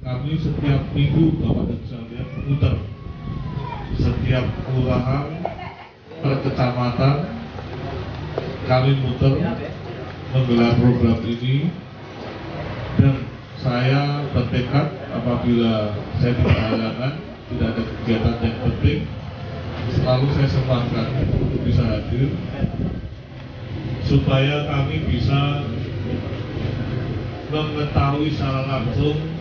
kami setiap minggu Bapak dan bisa lihat muter setiap kelurahan per kecamatan, kami muter menggelar program ini, dan saya bertekad apabila saya tidak halangan, tidak ada kegiatan yang penting, selalu saya sempatkan untuk bisa hadir supaya kami bisa mengetahui secara langsung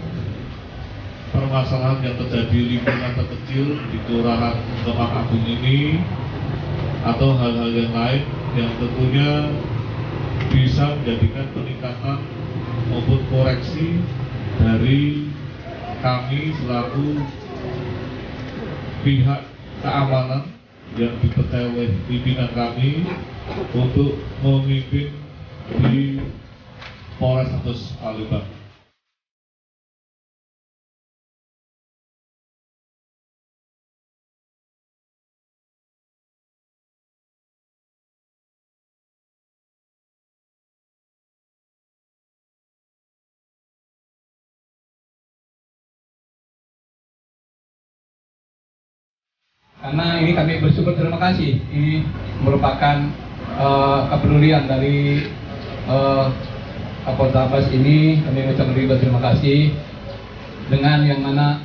permasalahan yang terjadi di lingkungan terkecil di Kelurahan Kemang Agung ini, atau hal-hal yang lain yang tentunya bisa menjadikan peningkatan maupun koreksi dari kami selaku pihak keamanan yang dipercaya oleh pimpinan kami untuk memimpin di Polrestabes Palembang. Karena ini kami bersyukur, terima kasih. Ini merupakan kepedulian dari Kapolres ini. Kami ucapkan terima kasih, dengan yang mana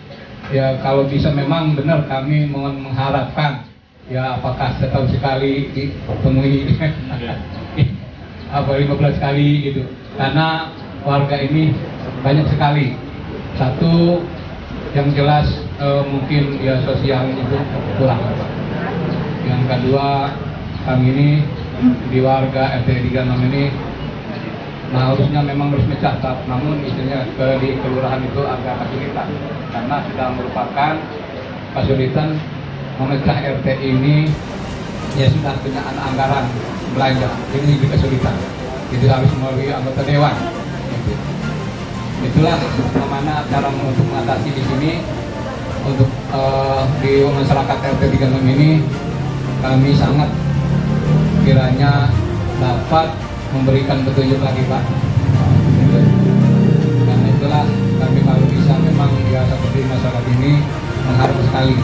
ya kalau bisa memang benar kami mengharapkan ya apakah setahun sekali dipenuhi apa 15 kali gitu, karena warga ini banyak sekali. Satu yang jelas mungkin ya sosial itu kurang. Yang kedua, kami ini di warga RT 36 ini harusnya memang harus mencatat, namun istilahnya di kelurahan itu agak kesulitan karena sudah merupakan kesulitan memecah RT ini, ya sudah punya anggaran belanja, ini juga kesulitan. Itu harus melalui anggota dewan. Itulah bagaimana cara untuk mengatasi di sini. Untuk di masyarakat RT 36 ini kami sangat kiranya dapat memberikan petunjuk lagi Pak. Karena itulah kami kalau bisa memang ya seperti masyarakat ini mengharap sekali.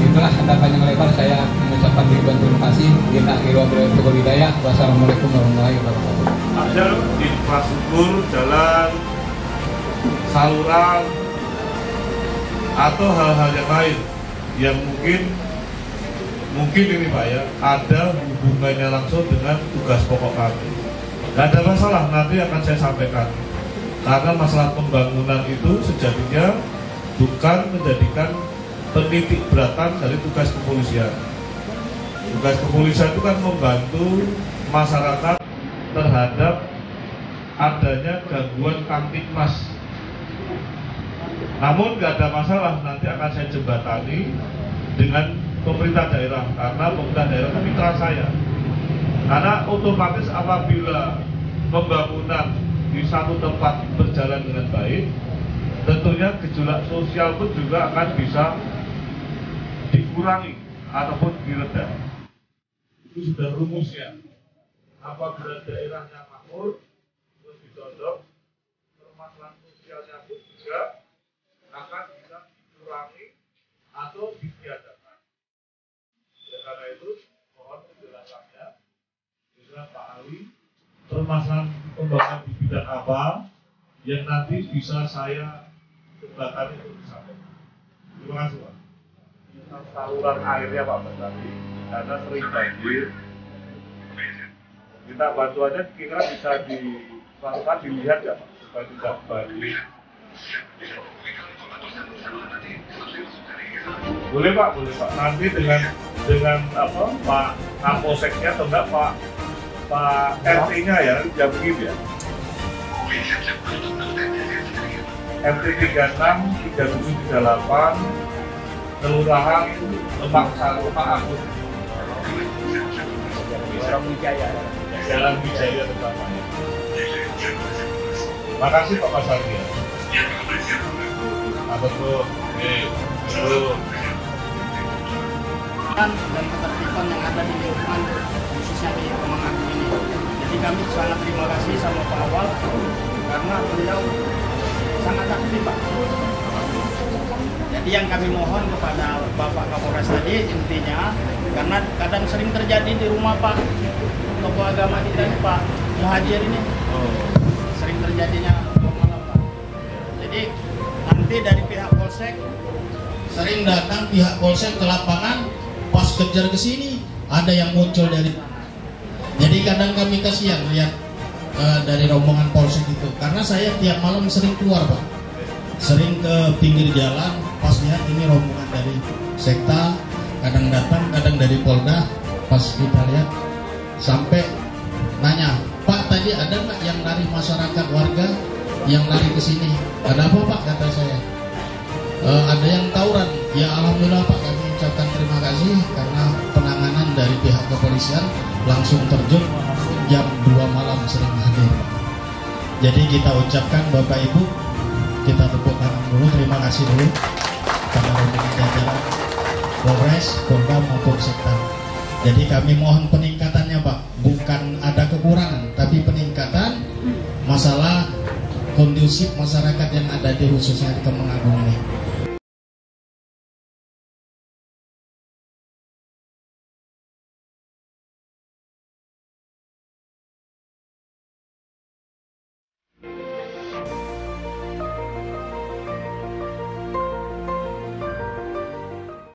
Itulah kata panjang lebar saya mengucapkan ribuan terima kasih. Kita akhiri hidayah. Wassalamualaikum warahmatullahi wabarakatuh. Ada infrastruktur jalan, saluran, atau hal-hal yang lain yang mungkin ini Pak ya, ada hubungannya langsung dengan tugas pokok kami. Tidak ada masalah, nanti akan saya sampaikan. Karena masalah pembangunan itu sejatinya bukan menjadikan penitik beratan dari tugas kepolisian. Tugas kepolisian itu kan membantu masyarakat terhadap adanya gangguan kamtipmas. Namun nggak ada masalah, nanti akan saya jembatani dengan pemerintah daerah, karena pemerintah daerah itu mitra saya. Karena otomatis apabila pembangunan di satu tempat berjalan dengan baik, tentunya gejolak sosial pun juga akan bisa dikurangi ataupun direda. Itu sudah rumusnya. Apabila daerahnya makmur, terus dicocok, permasalahan sosialnya pun juga akan bisa dikurangi atau ditiadakan. Ya, karena itu mohon penjelasannya dengan Pak Ali, permasalahan pembangunan di bidang apa yang nanti bisa saya jembatani untuk disampaikan. Terima kasih Pak. Tentang saluran airnya Pak Menteri, karena sering banjir. Kita bantuannya kira bisa dilakukan, dilihat ya Pak, supaya tidak banjir. Boleh Pak, boleh Pak. Nanti dengan apa Pak Kapolseknya atau enggak Pak RT-nya ya, jam begini ya. RT 36, 37, 38, Kelurahan Kemang Agung, Jalan Wijaya terutama. Makasih Pak Mas Ardi. Betul. Betul. Dan ketertiban yang ada di lingkungan khususnya di Kemang Agung ini. Jadi kami sangat terima kasih sama Pak Awal karena beliau sangat aktif Pak. Jadi yang kami mohon kepada Bapak Kapolres tadi intinya, karena kadang sering terjadi di rumah Pak, tokoh agama kita ini Pak Muhajir ini sering terjadinya malam Pak. Jadi nanti dari pihak Polsek sering datang pihak Polsek ke lapangan, pas kejar ke sini ada yang muncul dari. Jadi kadang kami kasihan lihat dari rombongan Polsek itu, karena saya tiap malam sering keluar Pak, sering ke pinggir jalan, pas lihat ini rombongan dari Sekta, kadang datang, kadang dari Polda, pas kita lihat sampai nanya, Pak tadi ada nggak yang lari masyarakat warga yang lari ke sini? Ada apa Pak? Kata saya. Ada yang tawuran. Ya alhamdulillah Pak, kami ucapkan terima kasih karena penanganan dari pihak kepolisian langsung terjun jam 2 malam sering hadir. Jadi kita ucapkan Bapak Ibu, kita tepuk tangan dulu, terima kasih dulu pada rombongan jajaran Polres, Polda maupun Sekta. Jadi kami mohon peningkatannya Pak, bukan ada kekurangan, tapi peningkatan masalah kondusif masyarakat yang ada di khususnya di Temanggung ini.